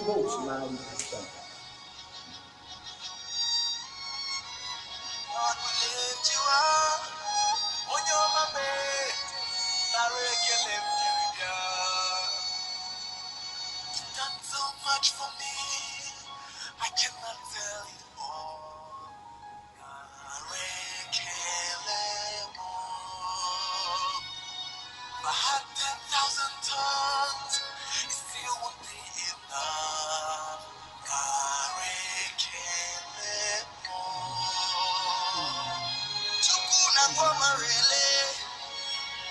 Ghost, now you can stand. God will lift you up on your bed. You've done so much for me, I cannot tell it all. If I had 10,000 tongues, it still won't be enough. Chukuna kwa marele,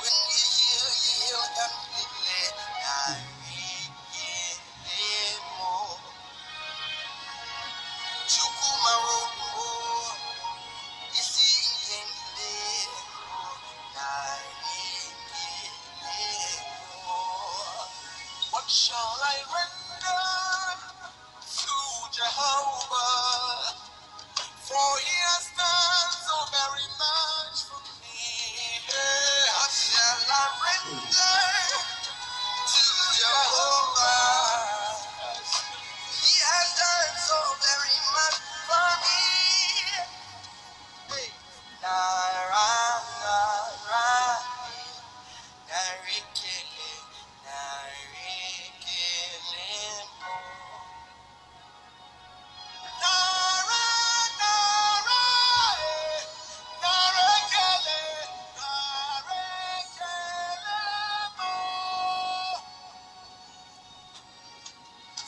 when you heal completely. Chukuma rombo, what shall I render to Jehovah? For he has done so very much for me. What shall I render to Jehovah? He has done so very much for me.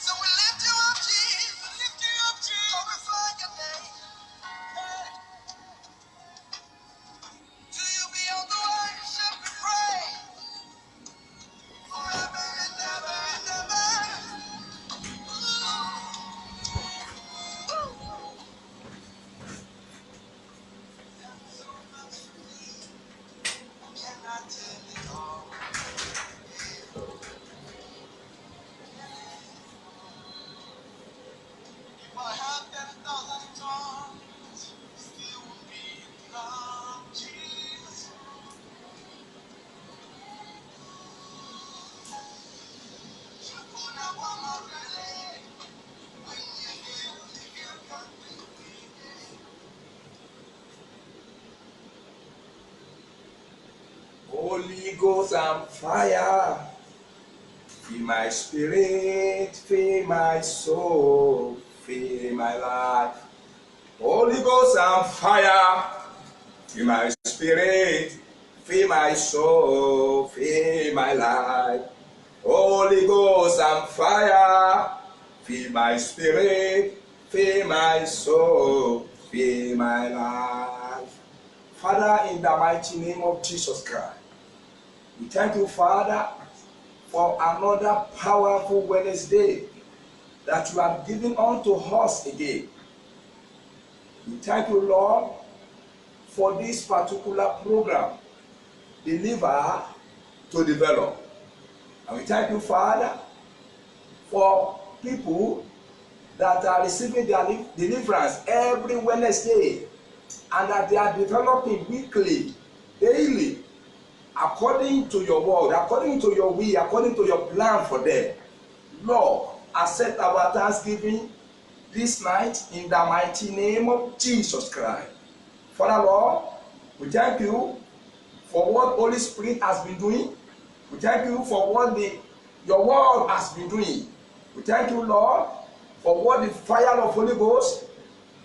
So we lift you up, Jesus, glorify your name. To you be all the worship and praise, forever and ever and ever. So much for me, I cannot tell it all. If I had 10,000 tongues, it still would be enough, Jesus. Chukuna wamarele, when you heal completely. Holy Ghost and fire, fill my spirit, fill my soul, fill my life. Holy Ghost and fire, fill my spirit, fill my soul, fill my life. Holy Ghost and fire, fill my spirit, fill my soul, fill my life. Father, in the mighty name of Jesus Christ, we thank you, Father, for another powerful Wednesday that you have given unto us again. We thank you, Lord, for this particular program, Deliver to Develop. And we thank you, Father, for people that are receiving their deliverance every Wednesday and that they are developing weekly, daily, according to your word, according to your will, according to your plan for them. Lord, accept our thanksgiving this night in the mighty name of Jesus Christ. Father, Lord, we thank you for what Holy Spirit has been doing. We thank you for what your word has been doing. We thank you, Lord, for what the fire of Holy Ghost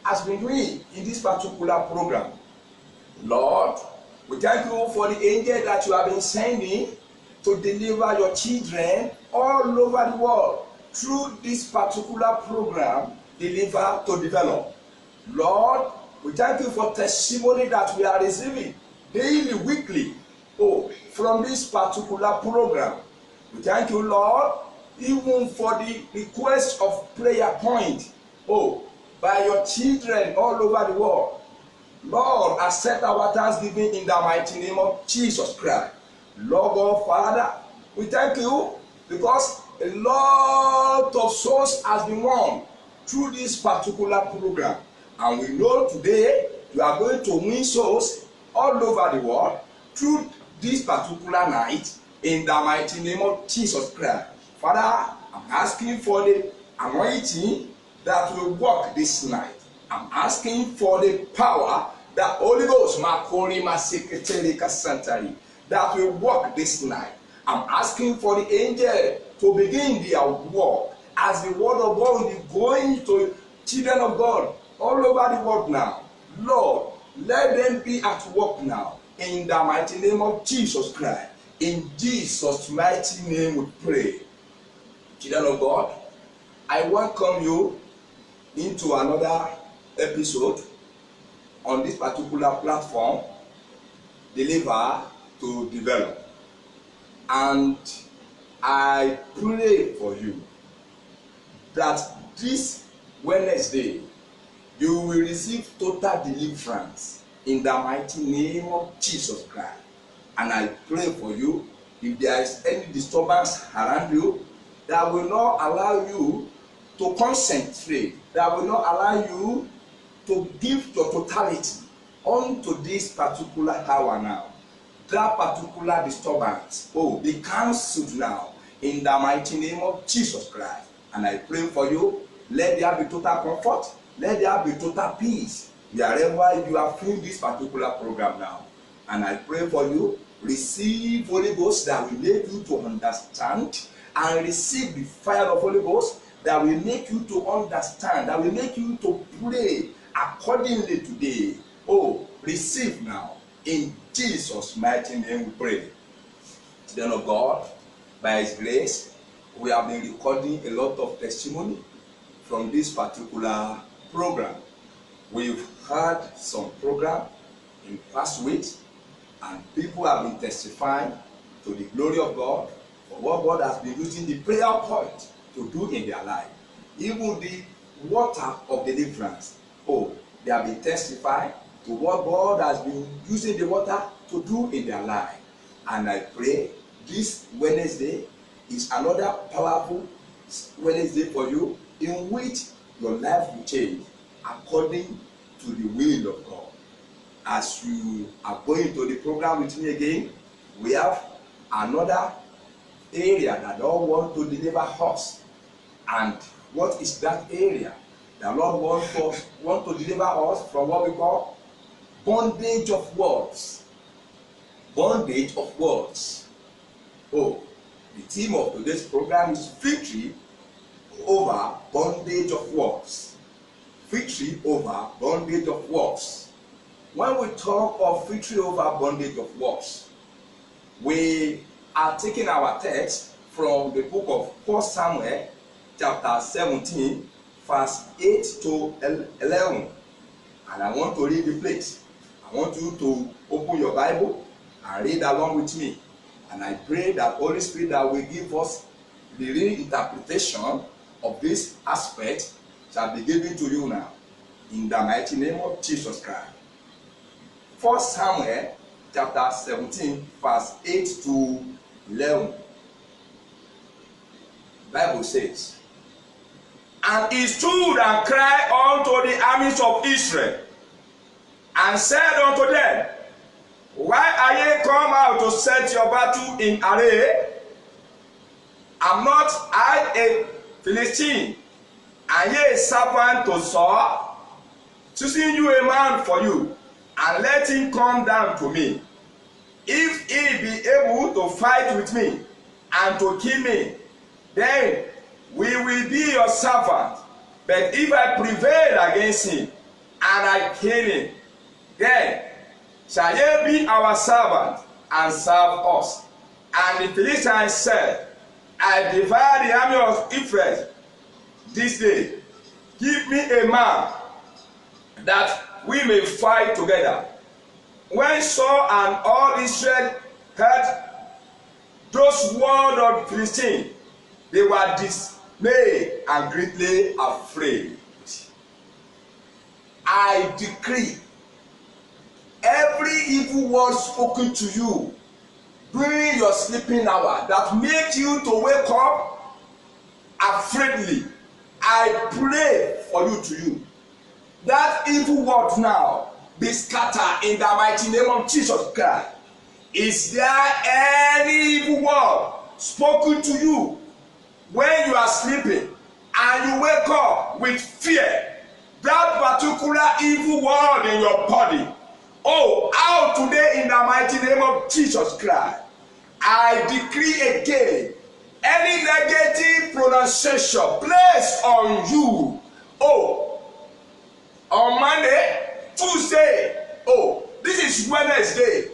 has been doing in this particular program. Lord, we thank you for the angel that you have been sending to deliver your children all over the world through this particular program, Deliver to Develop. Lord, we thank you for testimony that we are receiving daily, weekly, from this particular program. We thank you, Lord, even for the request of prayer point, by your children all over the world. Lord, accept our thanksgiving in the mighty name of Jesus Christ. Lord God, Father, we thank you because a lot of souls has been won through this particular program. And we know today you are going to win souls all over the world through this particular night in the mighty name of Jesus Christ. Father, I'm asking for the anointing that will work this night. I'm asking for the power that Holy Ghost, that will work this night. I'm asking for the angel to begin their work as the word of God will be going to children of God all over the world now. Lord, let them be at work now in the mighty name of Jesus Christ. In Jesus' mighty name we pray. Children of God, I welcome you into another episode on this particular platform, Deliver to Develop. And I pray for you that this Wednesday you will receive total deliverance in the mighty name of Jesus Christ. And I pray for you, if there is any disturbance around you that will not allow you to concentrate, that will not allow you to give your totality onto this particular hour now, that particular disturbance, be cancelled now in the mighty name of Jesus Christ. And I pray for you, let there be total comfort, let there be total peace wherever you are feeling this particular program now. And I pray for you, receive Holy Ghost that will make you to understand, and receive the fire of Holy Ghost that will make you to understand, that will make you to pray accordingly today. Receive now. In Jesus' mighty name we pray. Children of God, by His grace, we have been recording a lot of testimony from this particular program. We've had some program in past weeks, and people have been testifying to the glory of God for what God has been using the prayer point to do in their life. Even the water of deliverance, they have been testifying to what God has been using the water to do in their life. And I pray this Wednesday is another powerful Wednesday for you, in which your life will change according to the will of God. As you are going to the program with me again, we have another area that the Lord wants to deliver us. And what is that area? The Lord wants to deliver us from what we call bondage of words. Bondage of words. The theme of today's program is victory over bondage of words. Victory over bondage of words. When we talk of victory over bondage of words, we are taking our text from the book of 1 Samuel chapter 17 verse 8 to 11. And I want to read the place. I want you to open your Bible and read along with me. And I pray that Holy Spirit that will give us the real interpretation of this aspect shall be given to you now, in the mighty name of Jesus Christ. 1 Samuel chapter 17 verse 8 to 11. The Bible says, "And he stood and cried unto the armies of Israel, and said unto them, Why are ye come out to set your battle in array? Am not I a Philistine, and ye a servant to Saul? Choosing you a man for you, and let him come down to me. If he be able to fight with me, and to kill me, then we will be your servant. But if I prevail against him, and I kill him, then shall ye be our servant, and serve us. And the Philistines said, I divide the army of Israel this day. Give me a man, that we may fight together. When Saul and all Israel heard those words of Philistine, they were dismayed and greatly afraid. I decree, every evil word spoken to you during your sleeping hour that make you to wake up afraidly, I pray for you. That evil word now be scattered in the mighty name of Jesus Christ. Is there any evil word spoken to you when you are sleeping and you wake up with fear, that particular evil word in your body, oh, out today in the mighty name of Jesus Christ, I decree again, any negative pronunciation placed on you, oh, on Monday, Tuesday, oh, this is Wednesday,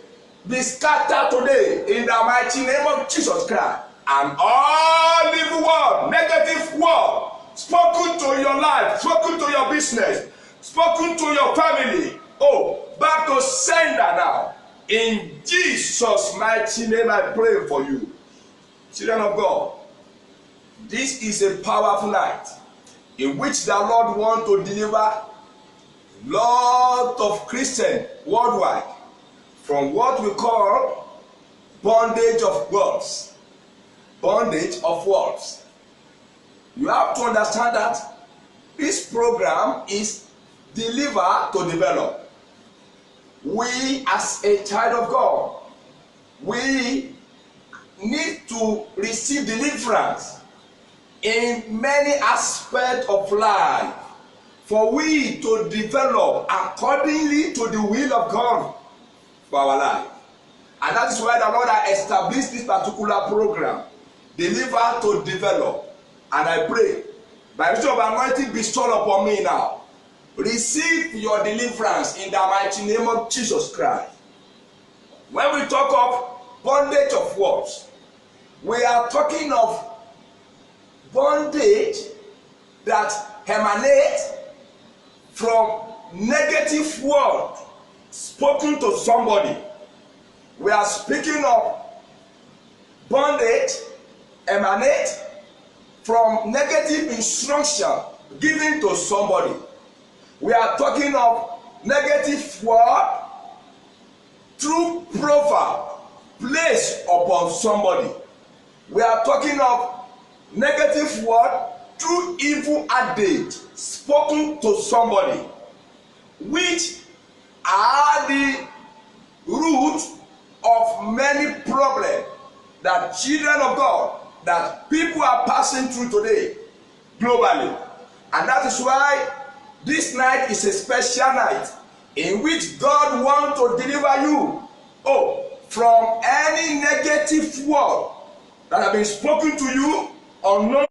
be scattered today in the mighty name of Jesus Christ. And all evil word, negative word, spoken to your life, spoken to your business, spoken to your family, oh, back to sender now. In Jesus' mighty name I pray for you. Children of God, this is a powerful night in which the Lord wants to deliver lot of Christians worldwide from what we call bondage of words. Bondage of words. You have to understand that this program is deliver to develop. We as a child of God, we need to receive deliverance in many aspects of life for we to develop accordingly to the will of God for our life. And that is why the Lord has established this particular program, deliver to develop. And I pray, by the of anointing bestowed upon me now, receive your deliverance in the mighty name of Jesus Christ. When we talk of bondage of words, we are talking of bondage that emanates from negative word spoken to somebody. We are speaking of bondage emanate from negative instruction given to somebody. We are talking of negative word through proverb placed upon somebody. We are talking of negative word through evil adage spoken to somebody, which are the root of many problems that children of God, that people are passing through today globally. And that is why this night is a special night in which God wants to deliver you, oh, from any negative word that have been spoken to you, unknown,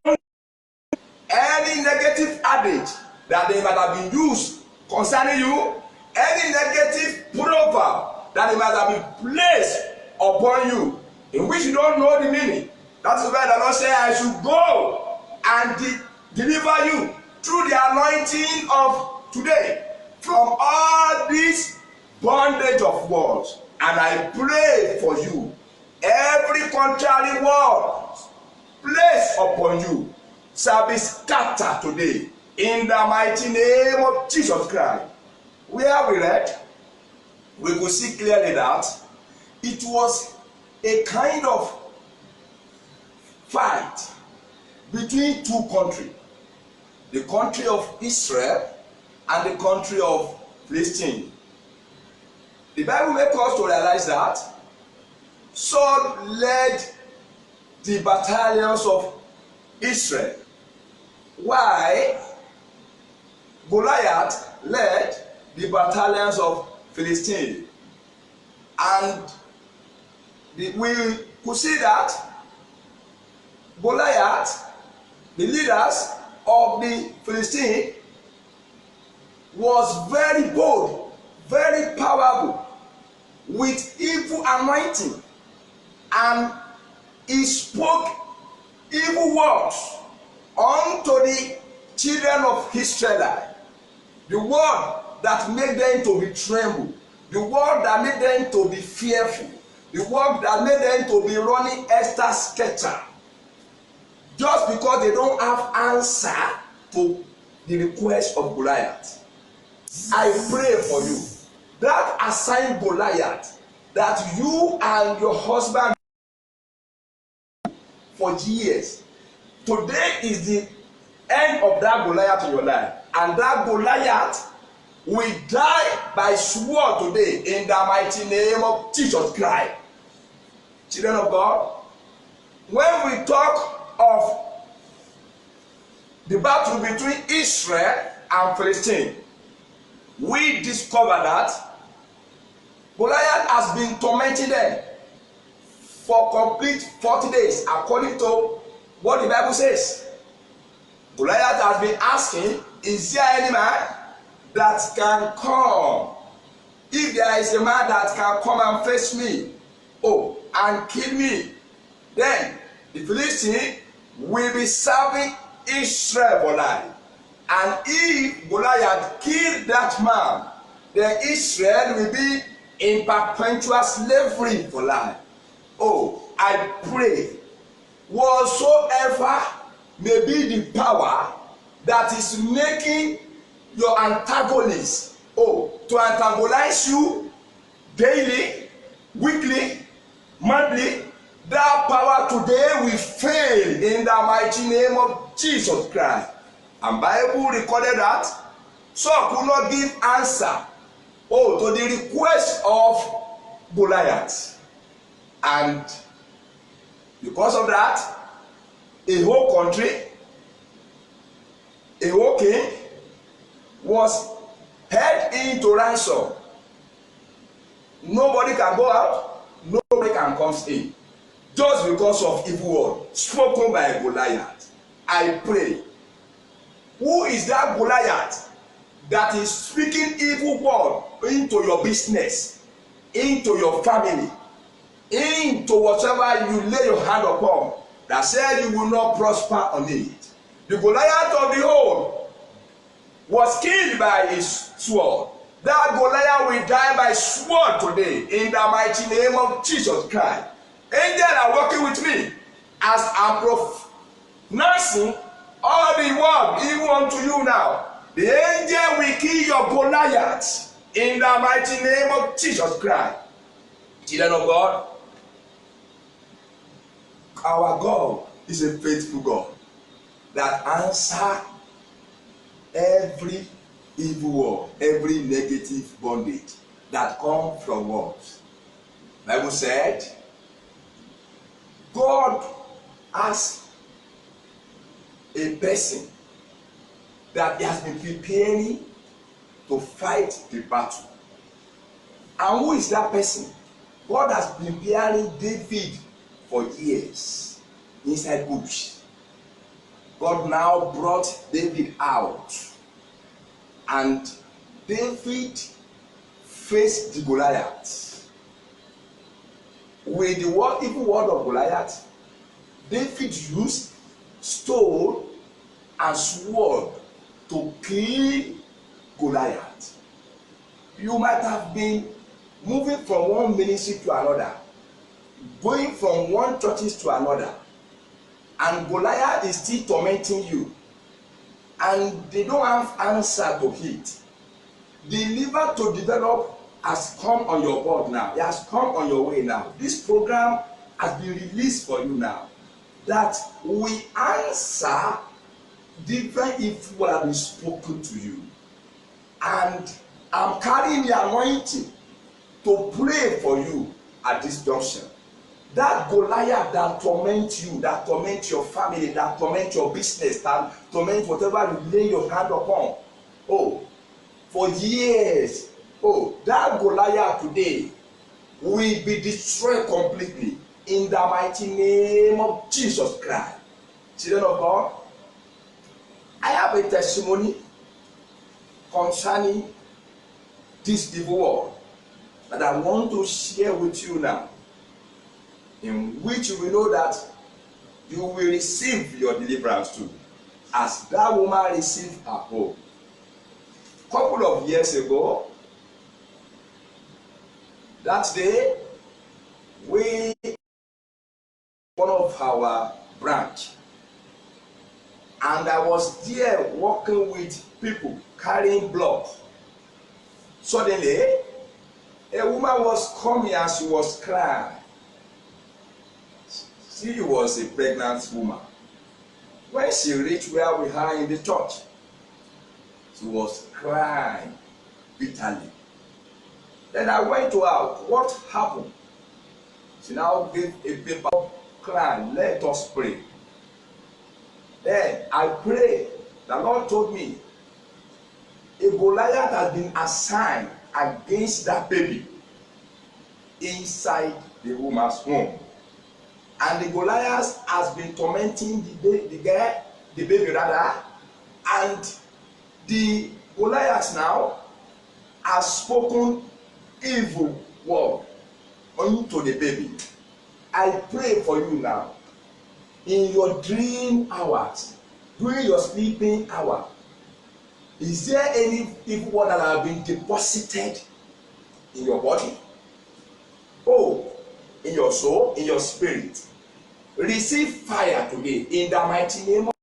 any negative adage that they might have been used concerning you, any negative proverb that they might have been placed upon you, in which you don't know the meaning. That is why the Lord said, I should go and deliver you through the anointing of today from all this bondage of words. And I pray for you, every contrary word placed upon you shall be scattered today in the mighty name of Jesus Christ. Where we read, we could see clearly that it was a kind of fight between two countries, the country of Israel and the country of Palestine. The Bible makes us to realize that Saul led the battalions of Israel, while Goliath led the battalions of Philistine. And we could see that Goliath, the leaders of the Philistine, was very bold, very powerful, with evil anointing, and he spoke evil words unto the children of Israel, the word that made them to be tremble, the word that made them to be fearful, the word that made them to be running extra sketcher, just because they don't have answer to the request of Goliath. I pray for you that assigned Goliath that you and your husband for years, today is the end of that Goliath in your life, and that Goliath will die by sword today in the mighty name of Jesus Christ. Children of God, when we talk of the battle between Israel and Philistine, we discover that Goliath has been tormenting them for complete 40 days, according to what the Bible says. Goliath has been asking, is there any man that can come? If there is a man that can come and face me, and kill me, then the Philistine will be serving Israel for life. And if Goliath killed that man, then Israel will be in perpetual slavery for life. I pray, whatsoever may be the power that is making your antagonist to antagonize you daily, weekly, monthly, that power today will fail in the mighty name of Jesus Christ. And Bible recorded that Saul could not give answer to the request of Goliath. And because of that, a whole country, a whole king was held into ransom. Nobody can go out, nobody can come in, just because of evil word spoken by Goliath. I pray, who is that Goliath that is speaking evil word into your business, into your family, into whatever you lay your hand upon, that said you will not prosper on it? The Goliath of the old was killed by his sword. That Goliath will die by sword today in the mighty name of Jesus Christ. Angels are working with me as I'm pronouncing all the word even unto you now. The angel will kill your Goliath in the mighty name of Jesus Christ. Children of God, our God is a faithful God that answers every evil word, every negative bondage that comes from words. Bible said, God has a person that he has been preparing to fight the battle. And who is that person? God has been preparing David for years inside bush. God now brought David out, and David faced the Goliath. With the evil word of Goliath, David used stone and sword to kill Goliath. You might have been moving from one ministry to another, going from one church to another, and Goliath is still tormenting you, and they don't have answer to it. The liver to develop has come on your board now. It has come on your way now. This program has been released for you now, that we answer different if what has been spoken to you. And I'm carrying the anointing to pray for you at this junction. That Goliath that torment you, that torment your family, that torment your business, that torment whatever you lay your hand upon, for years, that Goliath today will be destroyed completely in the mighty name of Jesus Christ. Children of God, I have a testimony concerning this evil world that I want to share with you now, in which you will know that you will receive your deliverance too, as that woman received her home. Couple of years ago, that day, we, one of our branch, and I was there working with people carrying blood. Suddenly, a woman was coming and she was crying. She was a pregnant woman. When she reached where we are in the church, she was crying bitterly. Then I went to her. What happened? She now gave a paper, crying, let us pray. Then I prayed The Lord told me a Goliath has been assigned against that baby inside the woman's home. And the Goliath has been tormenting the baby rather, and the Goliath now has spoken evil word unto the baby. I pray for you now, in your dream hours, during your sleeping hour, is there any evil word that have been deposited in your body? Oh, in your soul, in your spirit? Receive fire today in the mighty name of